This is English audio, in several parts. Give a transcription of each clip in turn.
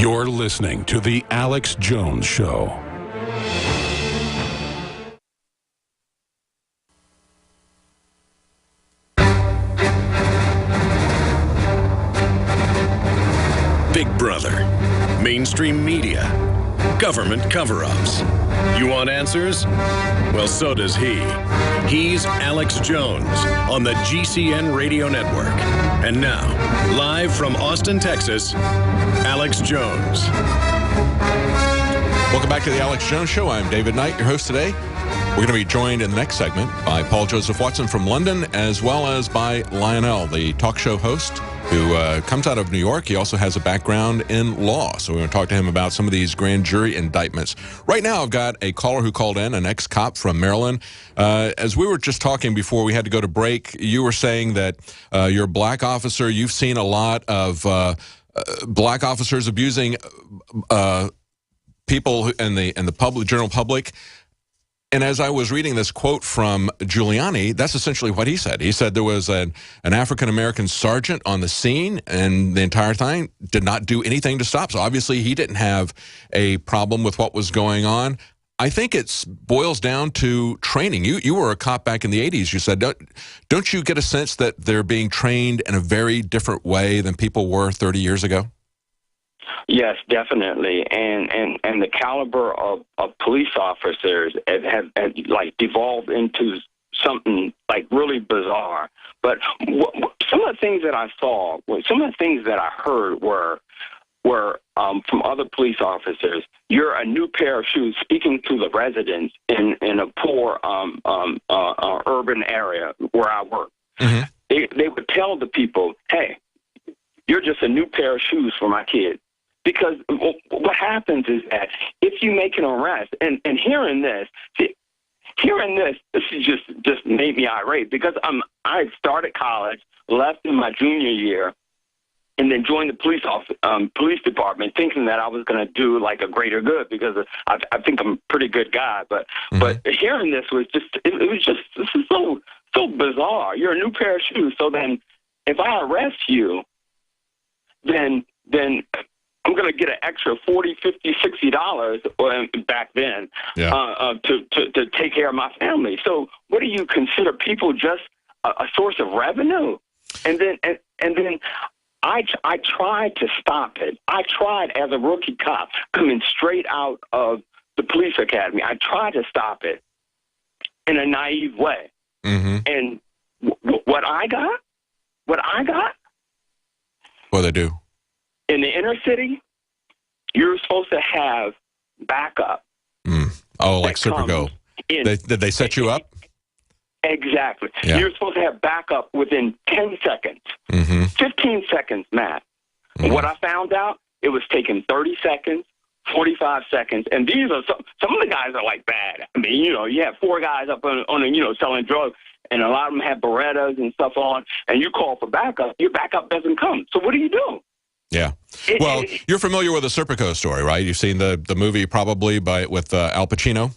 You're listening to The Alex Jones Show. Big Brother, mainstream media, government cover-ups. You want answers? Well, so does he. He's Alex Jones on the GCN Radio Network. And now, live from Austin, Texas, Alex Jones. Welcome back to the Alex Jones Show. I'm David Knight, your host today. We're going to be joined in the next segment by Paul Joseph Watson from London, as well as by Lionel, the talk show host who comes out of New York. He also has a background in law, so we're going to talk to him about some of these grand jury indictments. Right now, I've got a caller who called in, an ex-cop from Maryland. As we were just talking before we had to go to break, you were saying that you're a black officer. You've seen a lot of black officers abusing people in the public, general public. And as I was reading this quote from Giuliani, that's essentially what he said. He said there was an African-American sergeant on the scene, and the entire time did not do anything to stop. So obviously he didn't have a problem with what was going on. I think it boils down to training. You were a cop back in the 80s. You said, don't you get a sense that they're being trained in a very different way than people were 30 years ago? Yes, definitely, and the caliber of police officers have like devolved into something like really bizarre. But some of the things that I saw, some of the things that I heard were from other police officers. You're a new pair of shoes, speaking to the residents in a poor urban area where I work. Mm-hmm. They would tell the people, "Hey, you're just a new pair of shoes for my kids." Because what happens is that if you make an arrest, and hearing this is just made me irate, because I started college, left in my junior year, and then joined the police department, thinking that I was going to do like a greater good, because I think I'm a pretty good guy. But hearing this was just this is so bizarre. You're a new pair of shoes. So then, if I arrest you, then I'm going to get an extra $40, $50, $60 back then to take care of my family. So what do you consider people just a source of revenue? And then I tried to stop it. I tried as a rookie cop coming straight out of the police academy. I tried to stop it in a naive way. Mm-hmm. And what I got? What they do? In the inner city, you're supposed to have backup. Oh, like Supergo. Did they set you up? Exactly. Yeah. You're supposed to have backup within 10 seconds, 15 seconds, Matt. Mm-hmm. What I found out, it was taking 30 seconds, 45 seconds, and these are some of the guys are like bad. I mean, you have 4 guys up on selling drugs, and a lot of them have Berettas and stuff on, and you call for backup, your backup doesn't come. So what do you do? Yeah. Well, you're familiar with the Serpico story, right? You've seen the movie probably with Al Pacino?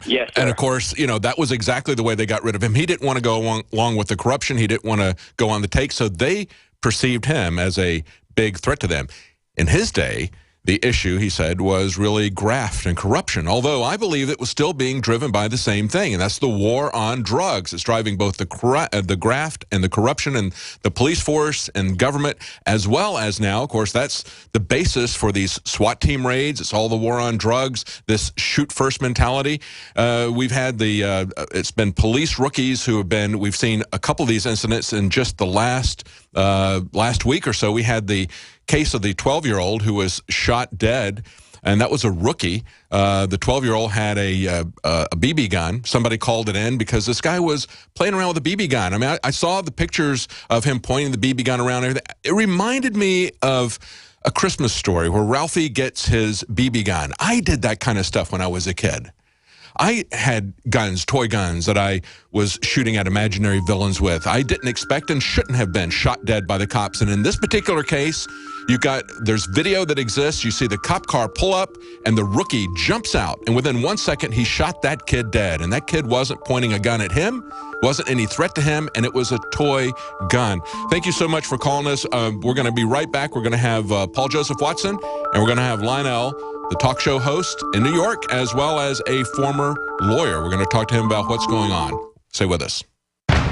Yes, sir. And, of course, that was exactly the way they got rid of him. He didn't want to go along with the corruption. He didn't want to go on the take, so they perceived him as a big threat to them. In his day, the issue, he said, was really graft and corruption, although I believe it was still being driven by the same thing, and that's the war on drugs. It's driving both the graft and the corruption and the police force and government, as well as now, of course, that's the basis for these SWAT team raids. It's all the war on drugs, this shoot-first mentality. We've had it's been police rookies who have been, we've seen a couple of these incidents in just the last week or so. We had the case of the 12-year-old who was shot dead, and that was a rookie. The 12-year-old had a BB gun. Somebody called it in because this guy was playing around with a BB gun. I mean, I saw the pictures of him pointing the BB gun around. It reminded me of A Christmas Story, where Ralphie gets his BB gun. I did that kind of stuff when I was a kid. I had guns, toy guns, that I was shooting at imaginary villains with. I didn't expect and shouldn't have been shot dead by the cops. And in this particular case, there's video that exists. You see the cop car pull up and the rookie jumps out. And within 1 second, he shot that kid dead. And that kid wasn't pointing a gun at him, wasn't any threat to him, and it was a toy gun. Thank you so much for calling us. We're going to be right back. We're going to have Paul Joseph Watson, and we're going to have Lionel, the talk show host in New York, as well as a former lawyer. We're going to talk to him about what's going on. Stay with us.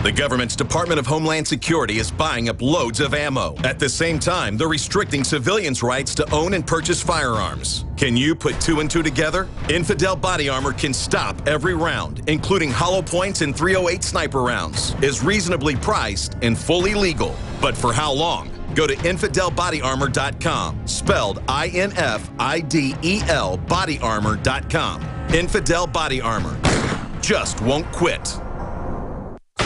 The government's Department of Homeland Security is buying up loads of ammo. At the same time, they're restricting civilians' rights to own and purchase firearms. Can you put 2 and 2 together? Infidel Body Armor can stop every round, including hollow points and .308 sniper rounds. Is reasonably priced and fully legal. But for how long? Go to InfidelBodyArmor.com, spelled INFIDEL bodyarmor.com. Infidel Body Armor. Just won't quit.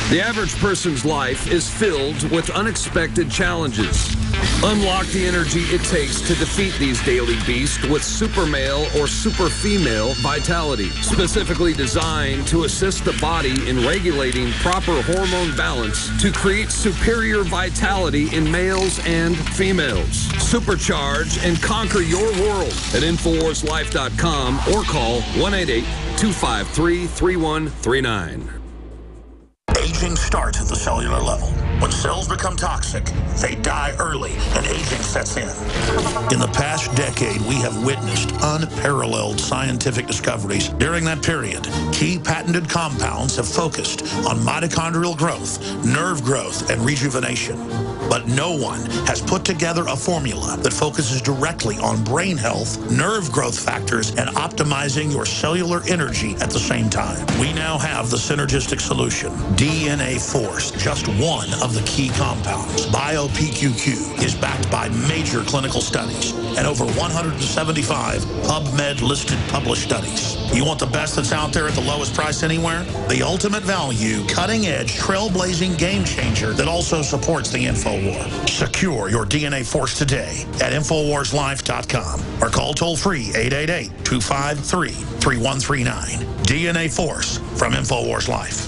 The average person's life is filled with unexpected challenges. Unlock the energy it takes to defeat these daily beasts with Super Male or Super Female Vitality, specifically designed to assist the body in regulating proper hormone balance to create superior vitality in males and females. Supercharge and conquer your world at InfoWarsLife.com or call 1-888-253-3139. Aging starts at the cellular level. When cells become toxic, they die early and aging sets in. In the past decade, we have witnessed unparalleled scientific discoveries. During that period, key patented compounds have focused on mitochondrial growth, nerve growth, and rejuvenation. But no one has put together a formula that focuses directly on brain health, nerve growth factors, and optimizing your cellular energy at the same time. We now have the synergistic solution, DNA Force, just one of the key compounds. BioPQQ is backed by major clinical studies and over 175 PubMed-listed published studies. You want the best that's out there at the lowest price anywhere? The ultimate value, cutting-edge, trailblazing game changer that also supports the InfoWar. Secure your DNA Force today at InfoWarsLife.com or call toll-free 888-253-3139. DNA Force from InfoWars Life.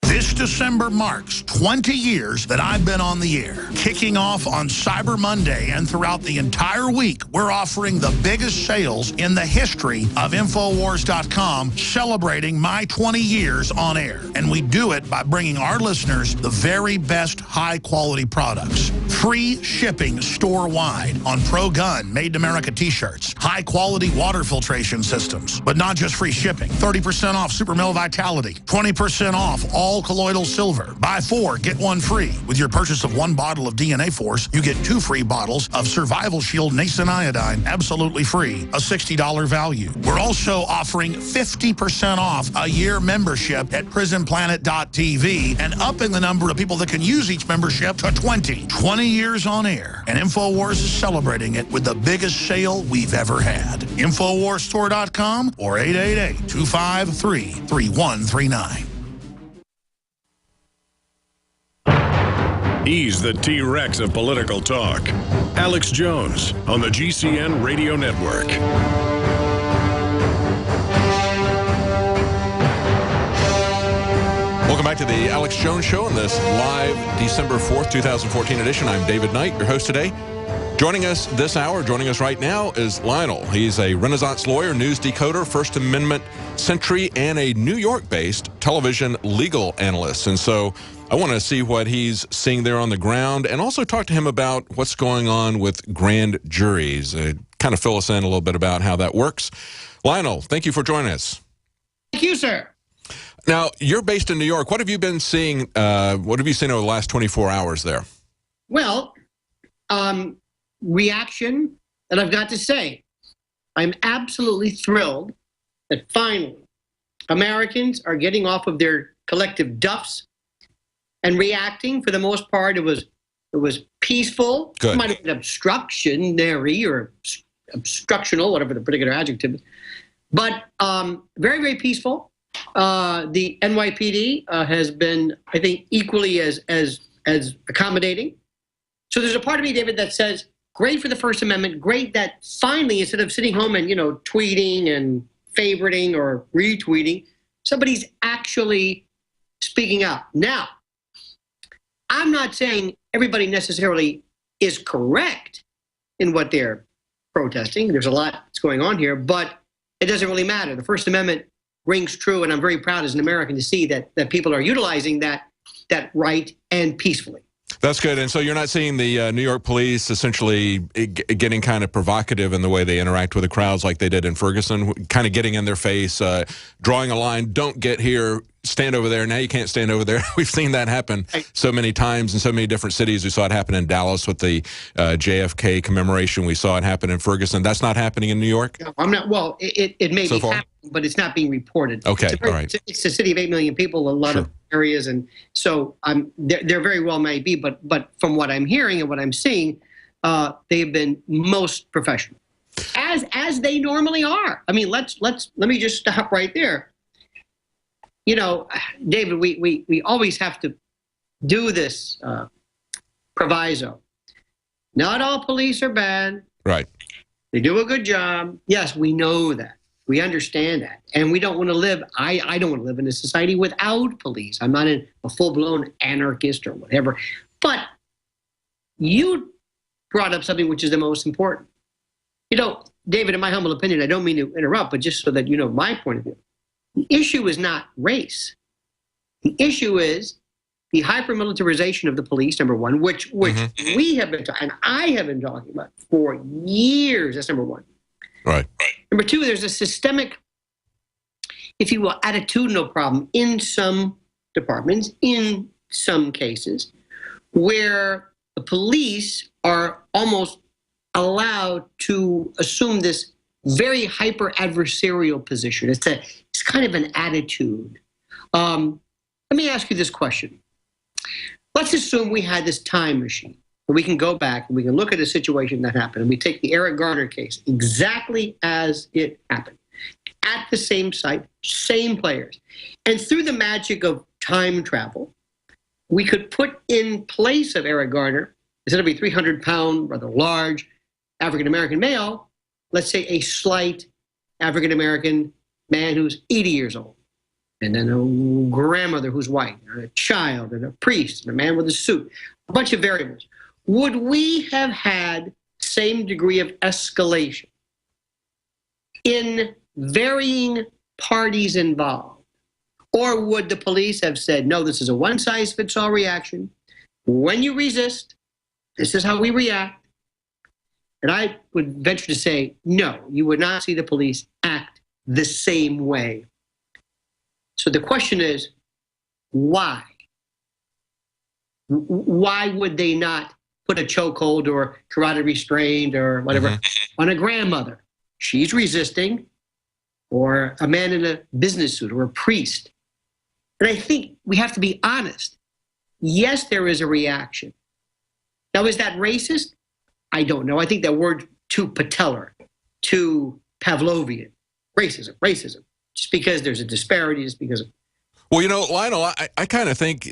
This December marks 20 years that I've been on the air. Kicking off on Cyber Monday and throughout the entire week, we're offering the biggest sales in the history of Infowars.com, celebrating my 20 years on air. And we do it by bringing our listeners the very best high-quality products. Free shipping store-wide on Pro Gun, Made in America t-shirts. High-quality water filtration systems. But not just free shipping. 30% off Super Male Vitality. 20% off all colloidal silver. Buy 4, get 1 free. With your purchase of 1 bottle of DNA Force, you get 2 free bottles of Survival Shield Nascent Iodine, absolutely free, a $60 value. We're also offering 50% off a year membership at PrisonPlanet.tv and upping the number of people that can use each membership to 20. 20 years on air, and InfoWars is celebrating it with the biggest sale we've ever had. InfoWarsStore.com or 888-253-3139. He's the T-Rex of political talk. Alex Jones on the GCN Radio Network. Welcome back to the Alex Jones Show on this live December 4th, 2014 edition. I'm David Knight, your host today. Joining us this hour, joining us right now, is Lionel. He's a Renaissance lawyer, news decoder, First Amendment sentry, and a New York-based television legal analyst. And so I want to see what he's seeing there on the ground and also talk to him about what's going on with grand juries. Kind of fill us in a little bit about how that works. Lionel, thank you for joining us. Thank you, sir. Now, you're based in New York. What have you been seeing? What have you seen over the last 24 hours there? Well, reaction, and I've got to say, I'm absolutely thrilled that finally Americans are getting off of their collective duffs and reacting. For the most part, it was peaceful. Good. It might have been obstructionary or obstructional, whatever the particular adjective is, but very, very peaceful. The NYPD has been, I think, equally as accommodating. So there's a part of me, David, that says, great for the First Amendment, great that finally, instead of sitting home and, tweeting and favoriting or retweeting. Somebody's actually speaking out. Now, I'm not saying everybody necessarily is correct in what they're protesting. There's a lot that's going on here, but it doesn't really matter. The First Amendment rings true, and I'm very proud as an American to see that people are utilizing that right and peacefully. That's good. And so you're not seeing the New York police essentially getting kind of provocative in the way they interact with the crowds like they did in Ferguson, kind of getting in their face, drawing a line, don't get here, stand over there. Now you can't stand over there. We've seen that happen so many times in so many different cities. We saw it happen in Dallas with the JFK commemoration. We saw it happen in Ferguson. That's not happening in New York? No, I'm not. Well, it may be happening, but it's not being reported. Okay, all right. It's a city of 8 million people, a lot of areas, and so there very well may be, but from what I'm hearing and what I'm seeing, they have been most professional, as they normally are. I mean, let me just stop right there. You know, David, we always have to do this proviso. Not all police are bad. Right. They do a good job. Yes, we know that. We understand that. And we don't want to live, I don't want to live in a society without police. I'm not a full-blown anarchist or whatever. But you brought up something which is the most important. You know, David, in my humble opinion, I don't mean to interrupt, but just so that you know my point of view. The issue is not race. The issue is the hyper-militarization of the police, number one, which we have been talking, and I have been talking about for years. That's number one. Right. Number two, there's a systemic, if you will, attitudinal problem in some departments, in some cases, where the police are almost allowed to assume this very hyper-adversarial position. It's kind of an attitude. Let me ask you this question. Let's assume we had this time machine. We can go back and we can look at a situation that happened, and we take the Eric Garner case exactly as it happened, at the same site, same players. And through the magic of time travel, we could put in place of Eric Garner, instead of a 300-pound, rather large African-American male, let's say a slight African-American man who's 80 years old, and then a grandmother who's white, and a child, and a priest, and a man with a suit, a bunch of variables. Would we have had same degree of escalation in varying parties involved? Or would the police have said, no, this is a one-size-fits-all reaction. When you resist, this is how we react. And I would venture to say, no, you would not see the police act the same way. So the question is, why? Why would they not put a chokehold or carotid restraint or whatever on a grandmother? She's resisting, or a man in a business suit, or a priest. And I think we have to be honest. Yes, there is a reaction. Now, is that racist? I don't know. I think that word too patellar, too Pavlovian. Racism. Just because there's a disparity, just because of... Well, you know, Lionel, I kind of think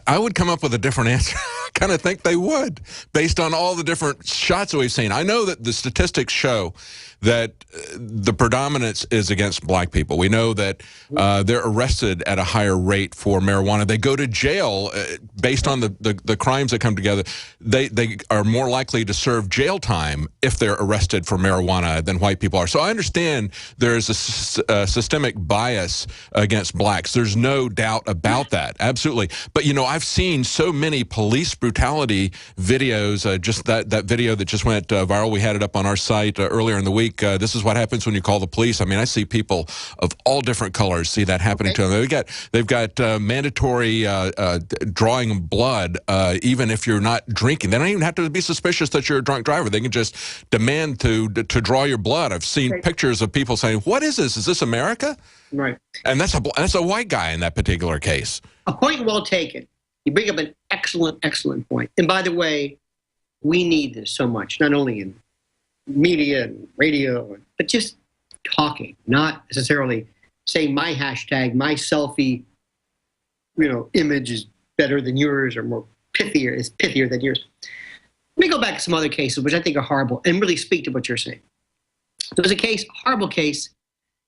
I would come up with a different answer. I kind of think they would, based on all the different shots that we've seen. I know that the statistics show that the predominance is against black people. We know that they're arrested at a higher rate for marijuana. They go to jail based on the crimes that come together. They are more likely to serve jail time if they're arrested for marijuana than white people are. So I understand there's a systemic bias against blacks. There's no doubt about that. Absolutely. But, you know, I've seen so many police brutality videos, just that video that just went viral. We had it up on our site earlier in the week. This is what happens when you call the police. I mean, I see people of all different colors see that happening to them. They've got mandatory drawing blood, even if you're not drinking. They don't even have to be suspicious that you're a drunk driver. They can just demand to draw your blood. I've seen pictures of people saying, "What is this? Is this America?" Right. And that's a white guy in that particular case. A point well taken. You bring up an excellent point. And by the way, we need this so much, not only in media and radio, but just talking, not necessarily saying my hashtag, my selfie, image is better than yours or more pithier than yours. Let me go back to some other cases which I think are horrible and really speak to what you're saying. There was a horrible case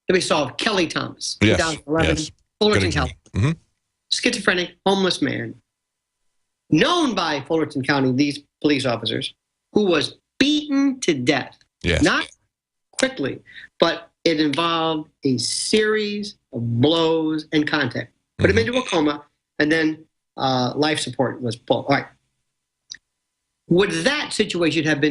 that we saw of Kelly Thomas, Yes, 2011, yes. Fullerton, Good example. California. Schizophrenic, homeless man, known by Fullerton County, these police officers, who was beaten to death. Yes. Not quickly, but it involved a series of blows and contact. Put him into a coma, and then life support was pulled. All right. Would that situation have been